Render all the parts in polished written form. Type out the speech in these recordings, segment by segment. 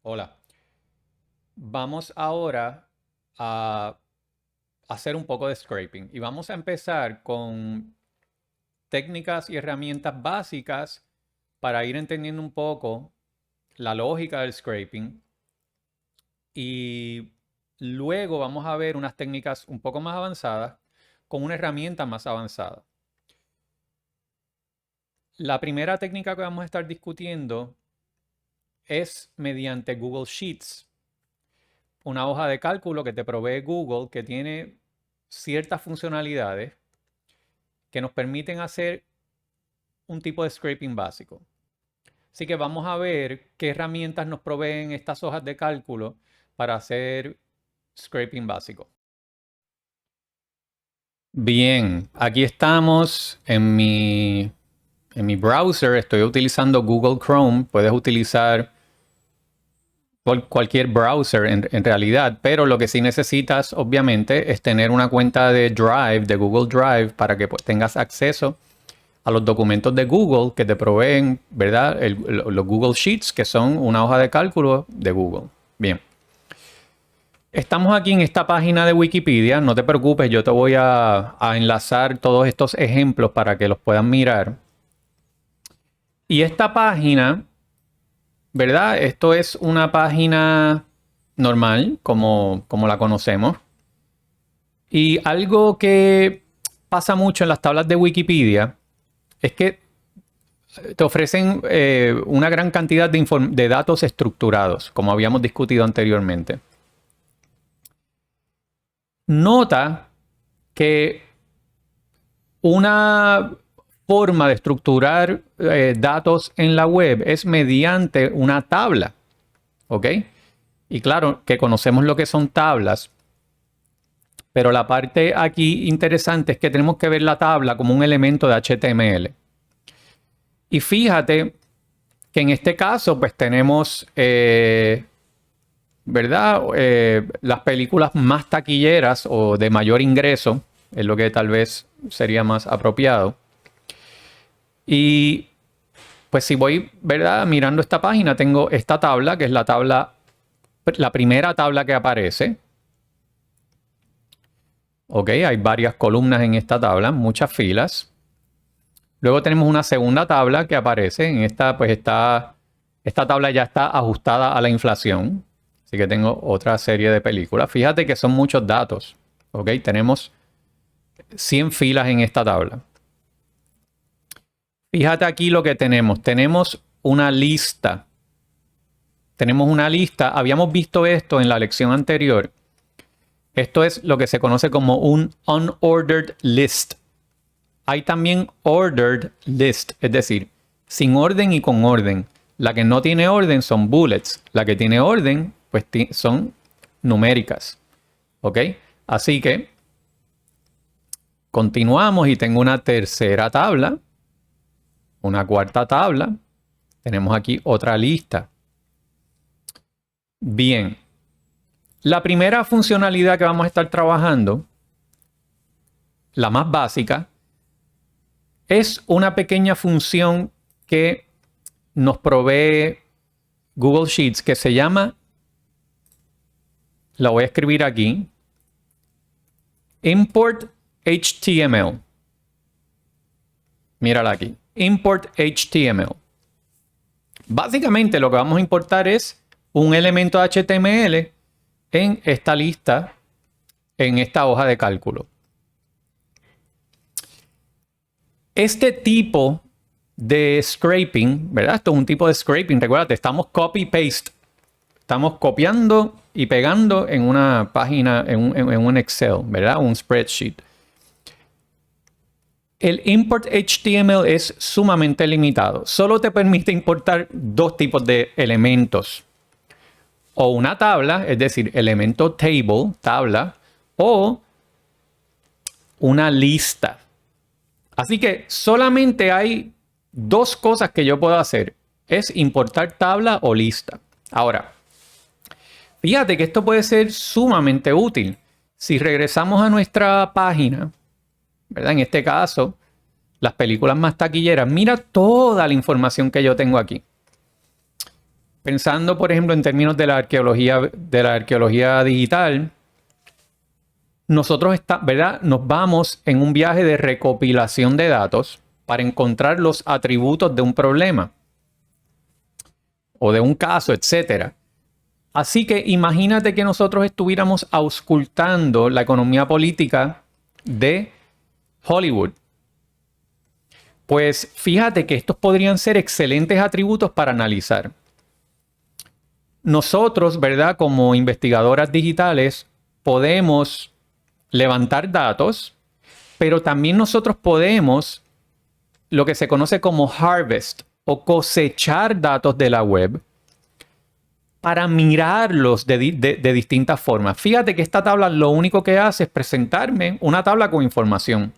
Hola. Vamos ahora a hacer un poco de scraping y vamos a empezar con técnicas y herramientas básicas para ir entendiendo un poco la lógica del scraping y luego vamos a ver unas técnicas un poco más avanzadas con una herramienta más avanzada. La primera técnica que vamos a estar discutiendo es mediante Google Sheets, una hoja de cálculo que te provee Google que tiene ciertas funcionalidades que nos permiten hacer un tipo de scraping básico. Así que vamos a ver qué herramientas nos proveen estas hojas de cálculo para hacer scraping básico. Bien, aquí estamos en mi browser. Estoy utilizando Google Chrome. Puedes utilizar cualquier browser en realidad, pero lo que sí necesitas obviamente es tener una cuenta de Drive, de Google Drive, para que tengas acceso a los documentos de Google que te proveen, ¿verdad? Los Google Sheets, que son una hoja de cálculo de Google. Bien. Estamos aquí en esta página de Wikipedia. No te preocupes, yo te voy a enlazar todos estos ejemplos para que los puedan mirar. Y esta página, ¿verdad? Esto es una página normal, como la conocemos. Y algo que pasa mucho en las tablas de Wikipedia es que te ofrecen una gran cantidad de datos estructurados, como habíamos discutido anteriormente. Nota que una forma de estructurar datos en la web es mediante una tabla, ¿ok? Y claro que conocemos lo que son tablas, pero la parte aquí interesante es que tenemos que ver la tabla como un elemento de HTML. Y fíjate que en este caso pues tenemos, ¿verdad? Las películas más taquilleras o de mayor ingreso, es lo que tal vez sería más apropiado. Y pues si voy, ¿verdad? Mirando esta página, tengo esta tabla, que es la primera tabla que aparece. Ok, hay varias columnas en esta tabla, muchas filas. Luego tenemos una segunda tabla que aparece. En esta, pues esta tabla ya está ajustada a la inflación. Así que tengo otra serie de películas. Fíjate que son muchos datos. Ok, tenemos 100 filas en esta tabla. Fíjate aquí lo que tenemos. Tenemos una lista. Tenemos una lista. Habíamos visto esto en la lección anterior. Esto es lo que se conoce como un unordered list. Hay también ordered list, es decir, sin orden y con orden. La que no tiene orden son bullets. La que tiene orden, pues son numéricas. ¿Ok? Así que continuamos y tengo una tercera tabla, una cuarta tabla. Tenemos aquí otra lista. Bien. La primera funcionalidad que vamos a estar trabajando, la más básica, es una pequeña función que nos provee Google Sheets que se llama, la voy a escribir aquí, Import HTML. Mírala aquí, Import HTML. Básicamente lo que vamos a importar es un elemento HTML en esta lista, en esta hoja de cálculo. Este tipo de scraping, ¿verdad? Esto es un tipo de scraping. Recuérdate, estamos copy-paste. Estamos copiando y pegando en una página, en un Excel, ¿verdad? Un spreadsheet. El import HTML es sumamente limitado. Solo te permite importar dos tipos de elementos. O una tabla, es decir, elemento table, tabla, o una lista. Así que solamente hay dos cosas que yo puedo hacer. Es importar tabla o lista. Ahora, fíjate que esto puede ser sumamente útil. Si regresamos a nuestra página, ¿verdad? En este caso, las películas más taquilleras. Mira toda la información que yo tengo aquí. pensando, por ejemplo, en términos de la arqueología digital, nosotros ¿verdad? Nos vamos en un viaje de recopilación de datos para encontrar los atributos de un problema o de un caso, etcétera. Así que imagínate que nosotros estuviéramos auscultando la economía política de Hollywood. Pues fíjate que estos podrían ser excelentes atributos para analizar. Nosotros, ¿verdad? Como investigadoras digitales, podemos levantar datos, pero también nosotros podemos lo que se conoce como harvest o cosechar datos de la web para mirarlos de distintas formas. Fíjate que esta tabla lo único que hace es presentarme una tabla con información.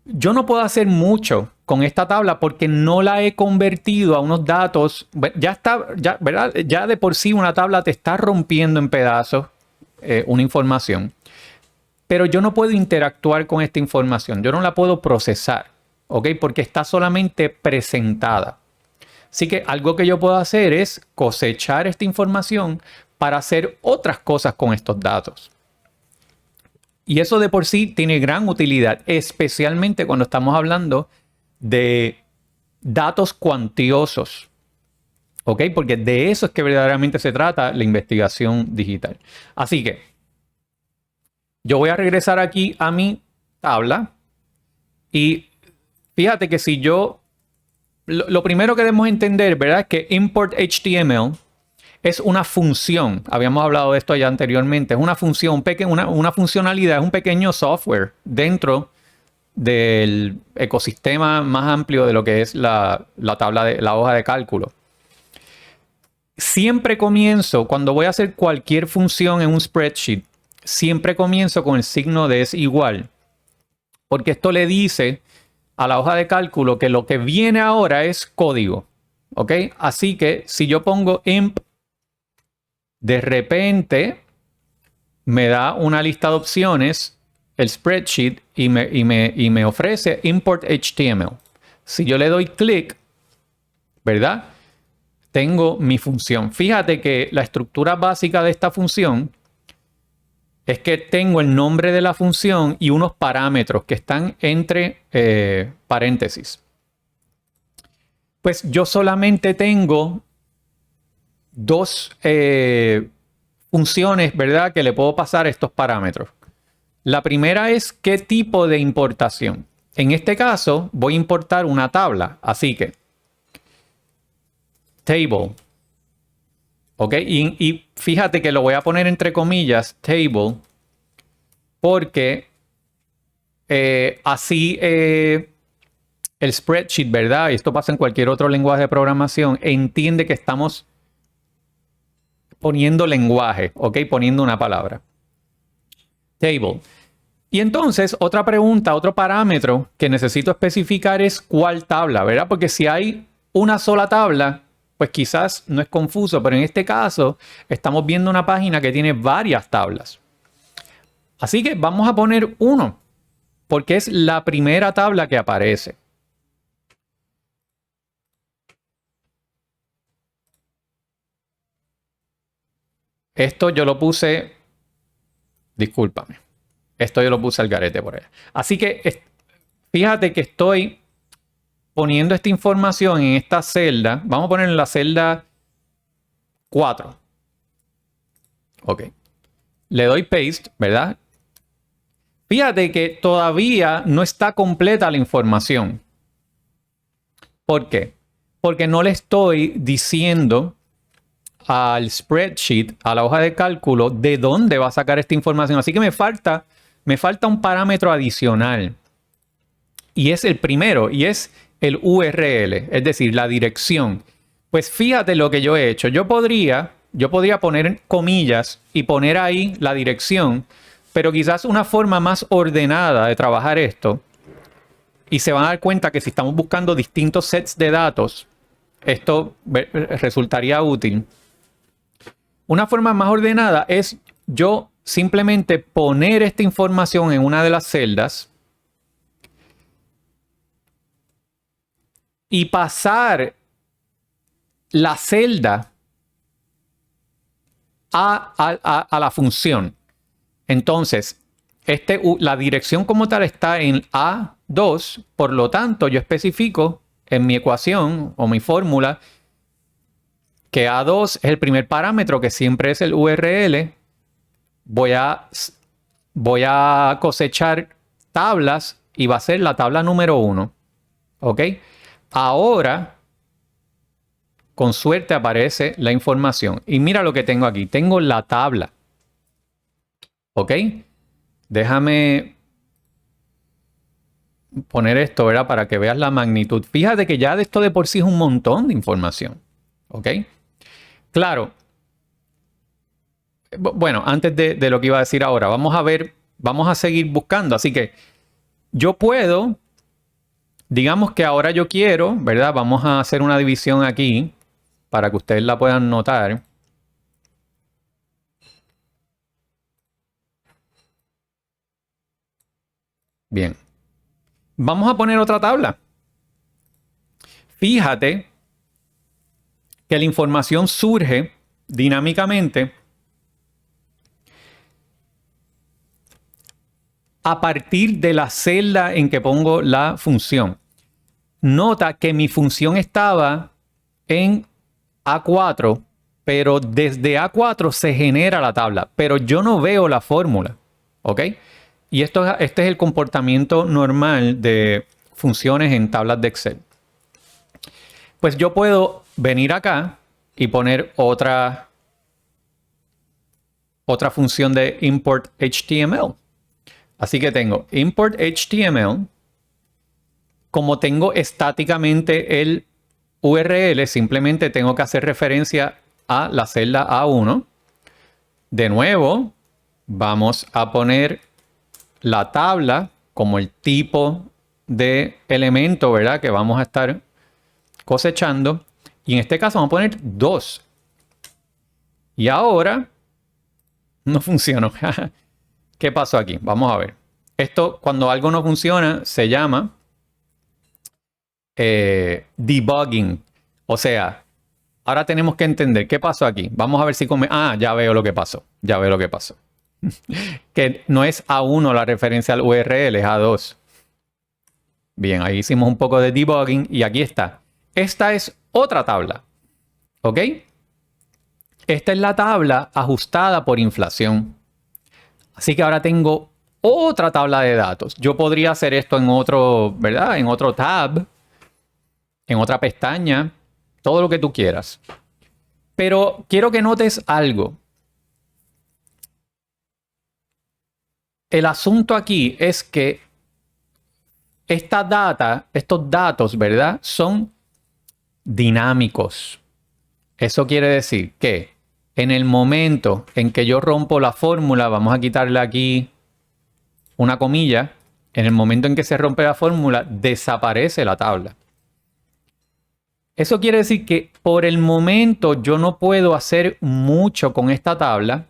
Yo no puedo hacer mucho con esta tabla porque no la he convertido a unos datos. Ya está, ¿verdad? Ya de por sí una tabla te está rompiendo en pedazos una información. Pero yo no puedo interactuar con esta información. Yo no la puedo procesar, ¿ok? Porque está solamente presentada. Así que algo que yo puedo hacer es cosechar esta información para hacer otras cosas con estos datos. Y eso de por sí tiene gran utilidad, especialmente cuando estamos hablando de datos cuantiosos. ¿Ok? Porque de eso es que verdaderamente se trata la investigación digital. Así que yo voy a regresar aquí a mi tabla y fíjate que si yo... Lo primero que debemos entender, ¿verdad? Es que import HTML es una función. Habíamos hablado de esto ya anteriormente. Es una función, una funcionalidad, es un pequeño software dentro del ecosistema más amplio de lo que es la tabla de la hoja de cálculo. Siempre comienzo, cuando voy a hacer cualquier función en un spreadsheet, siempre comienzo con el signo de es igual. Porque esto le dice a la hoja de cálculo que lo que viene ahora es código. ¿Ok? Así que si yo pongo imp, de repente me da una lista de opciones, el spreadsheet, y me ofrece import HTML. Si yo le doy clic, ¿verdad? Tengo mi función. Fíjate que la estructura básica de esta función es que tengo el nombre de la función y unos parámetros que están entre paréntesis. Pues yo solamente tengo dos funciones, ¿verdad? Que le puedo pasar estos parámetros. La primera es qué tipo de importación. En este caso voy a importar una tabla. Así que table. ¿Ok? Y fíjate que lo voy a poner entre comillas, table, porque así el spreadsheet, ¿verdad? Y esto pasa en cualquier otro lenguaje de programación, entiende que estamos poniendo lenguaje, ¿ok? Poniendo una palabra. Table. Y entonces, otra pregunta, otro parámetro que necesito especificar es cuál tabla, ¿verdad? Porque si hay una sola tabla, pues quizás no es confuso, pero en este caso estamos viendo una página que tiene varias tablas. Así que vamos a poner 1, porque es la primera tabla que aparece. Esto yo lo puse, discúlpame, esto yo lo puse al garete por allá. Así que fíjate que estoy poniendo esta información en esta celda. Vamos a poner en la celda 4. Ok. Le doy paste, ¿verdad? Fíjate que todavía no está completa la información. ¿Por qué? Porque no le estoy diciendo al spreadsheet, a la hoja de cálculo, de dónde va a sacar esta información. Así que me falta un parámetro adicional. Y es el primero, y es el URL, es decir, la dirección. Pues fíjate lo que yo he hecho. Yo podría poner comillas y poner ahí la dirección, pero quizás una forma más ordenada de trabajar esto, y se van a dar cuenta que si estamos buscando distintos sets de datos, esto resultaría útil. Una forma más ordenada es yo simplemente poner esta información en una de las celdas y pasar la celda a la función. Entonces, la dirección como tal está en A2, por lo tanto, yo especifico en mi ecuación o mi fórmula que A2 es el primer parámetro, que siempre es el URL. Voy a cosechar tablas y va a ser la tabla número 1. ¿Ok? Ahora, con suerte aparece la información. Y mira lo que tengo aquí. Tengo la tabla. ¿Ok? Déjame poner esto, ¿verdad? Para que veas la magnitud. Fíjate que ya de esto de por sí es un montón de información. ¿Ok? Claro. Bueno, antes de lo que iba a decir ahora, vamos a ver, vamos a seguir buscando. Así que yo puedo, digamos que ahora yo quiero, ¿verdad? Vamos a hacer una división aquí para que ustedes la puedan notar. Bien. Vamos a poner otra tabla. Fíjate que la información surge dinámicamente a partir de la celda en que pongo la función. Nota que mi función estaba en A4, pero desde A4 se genera la tabla, pero yo no veo la fórmula. ¿Ok? Y este es el comportamiento normal de funciones en tablas de Excel. Pues yo puedo venir acá y poner otra función de import HTML. Así que tengo import HTML. Como tengo estáticamente el URL, simplemente tengo que hacer referencia a la celda A1. De nuevo, vamos a poner la tabla como el tipo de elemento, ¿verdad? Que vamos a estar cosechando. Y en este caso vamos a poner 2. Y ahora no funcionó. ¿Qué pasó aquí? Vamos a ver. Esto, cuando algo no funciona, se llama debugging. O sea, ahora tenemos que entender qué pasó aquí. Vamos a ver si ya veo lo que pasó. Ya veo lo que pasó. Que no es A1 la referencia al URL, es A2. Bien, ahí hicimos un poco de debugging y aquí está. Esta es otra tabla. ¿Ok? Esta es la tabla ajustada por inflación. Así que ahora tengo otra tabla de datos. Yo podría hacer esto en otro, ¿verdad? En otro tab, en otra pestaña, todo lo que tú quieras. Pero quiero que notes algo. El asunto aquí es que esta data, estos datos, ¿verdad? Son dinámicos. Eso quiere decir que en el momento en que yo rompo la fórmula, vamos a quitarle aquí una comilla, en el momento en que se rompe la fórmula, desaparece la tabla. Eso quiere decir que por el momento yo no puedo hacer mucho con esta tabla.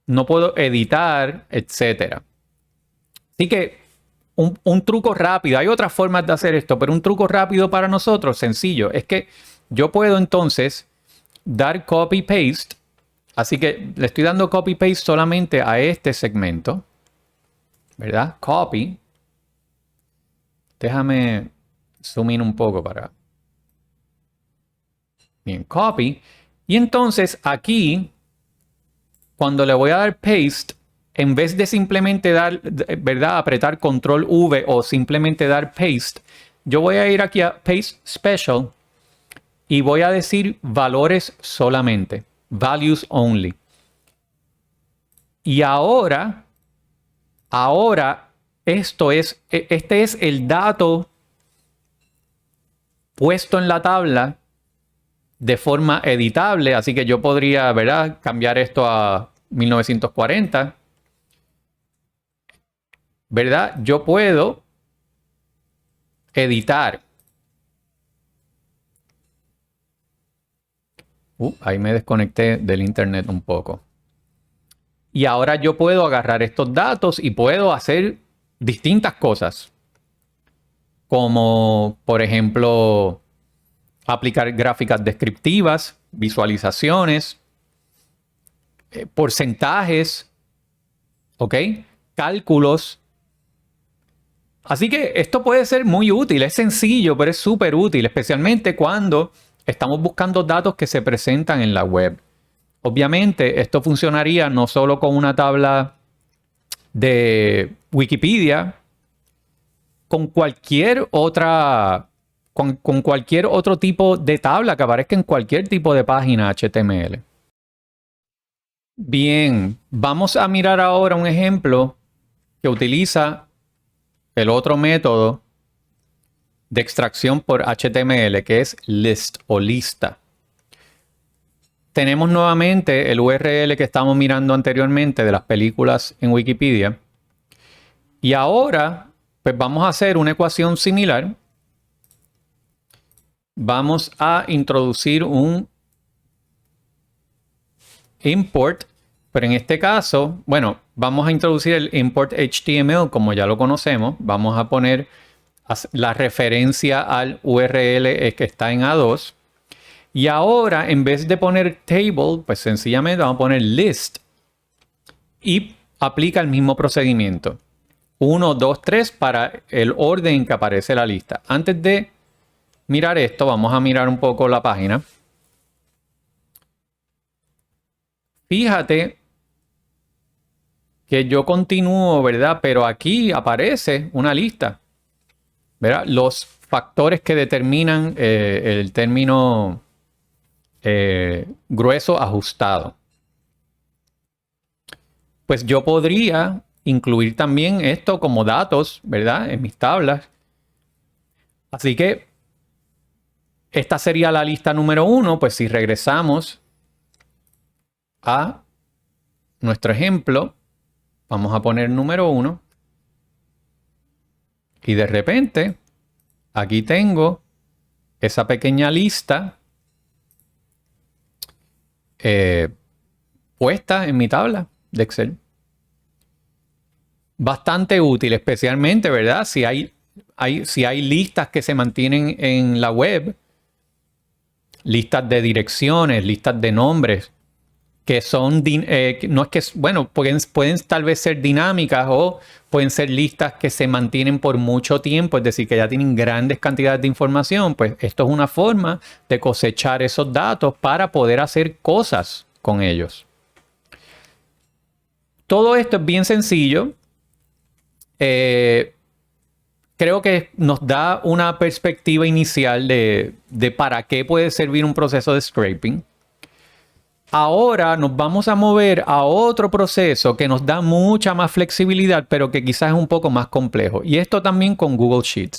No puedo editar, etc. Así que un truco rápido, hay otras formas de hacer esto, pero un truco rápido para nosotros, sencillo, es que yo puedo entonces dar copy-paste. Así que le estoy dando copy-paste solamente a este segmento, ¿verdad? Copy. Déjame zoom in un poco para... Bien, copy. Y entonces aquí, cuando le voy a dar paste, en vez de simplemente dar, ¿verdad? Apretar control V o simplemente dar paste, yo voy a ir aquí a paste special y voy a decir valores solamente, values only. Y ahora este es el dato puesto en la tabla de forma editable, así que yo podría, ¿verdad? Cambiar esto a 1940. ¿Verdad? Yo puedo editar. Ahí me desconecté del internet un poco. Y ahora yo puedo agarrar estos datos y puedo hacer distintas cosas. Como, por ejemplo, aplicar gráficas descriptivas, visualizaciones, porcentajes, ¿ok? Cálculos. Así que esto puede ser muy útil, es sencillo, pero es súper útil, especialmente cuando estamos buscando datos que se presentan en la web. Obviamente, esto funcionaría no solo con una tabla de Wikipedia, con cualquier otra, con cualquier otro tipo de tabla que aparezca en cualquier tipo de página HTML. Bien, vamos a mirar ahora un ejemplo que utiliza el otro método de extracción por HTML, que es list o lista. Tenemos nuevamente el URL que estamos mirando anteriormente de las películas en Wikipedia. Y ahora, pues vamos a hacer una ecuación similar. Vamos a introducir un import, pero en este caso, bueno, vamos a introducir el import HTML como ya lo conocemos. Vamos a poner la referencia al URL que está en A2. Y ahora, en vez de poner table, pues sencillamente vamos a poner list y aplica el mismo procedimiento. 1, 2, 3 para el orden en que aparece la lista. Antes de mirar esto, vamos a mirar un poco la página. Fíjate que yo continúo, ¿verdad? Pero aquí aparece una lista, ¿verdad? Los factores que determinan el término grueso ajustado. Pues yo podría incluir también esto como datos, ¿verdad? En mis tablas. Así que esta sería la lista número 1. Pues si regresamos a nuestro ejemplo, vamos a poner número 1. Y de repente, aquí tengo esa pequeña lista puesta en mi tabla de Excel. Bastante útil, especialmente, ¿verdad? Si hay listas que se mantienen en la web, listas de direcciones, listas de nombres, que son, no es que, bueno, pueden tal vez ser dinámicas o pueden ser listas que se mantienen por mucho tiempo, es decir, que ya tienen grandes cantidades de información. Pues esto es una forma de cosechar esos datos para poder hacer cosas con ellos. Todo esto es bien sencillo. Creo que nos da una perspectiva inicial de para qué puede servir un proceso de scraping. Ahora nos vamos a mover a otro proceso que nos da mucha más flexibilidad, pero que quizás es un poco más complejo. Y esto también con Google Sheets.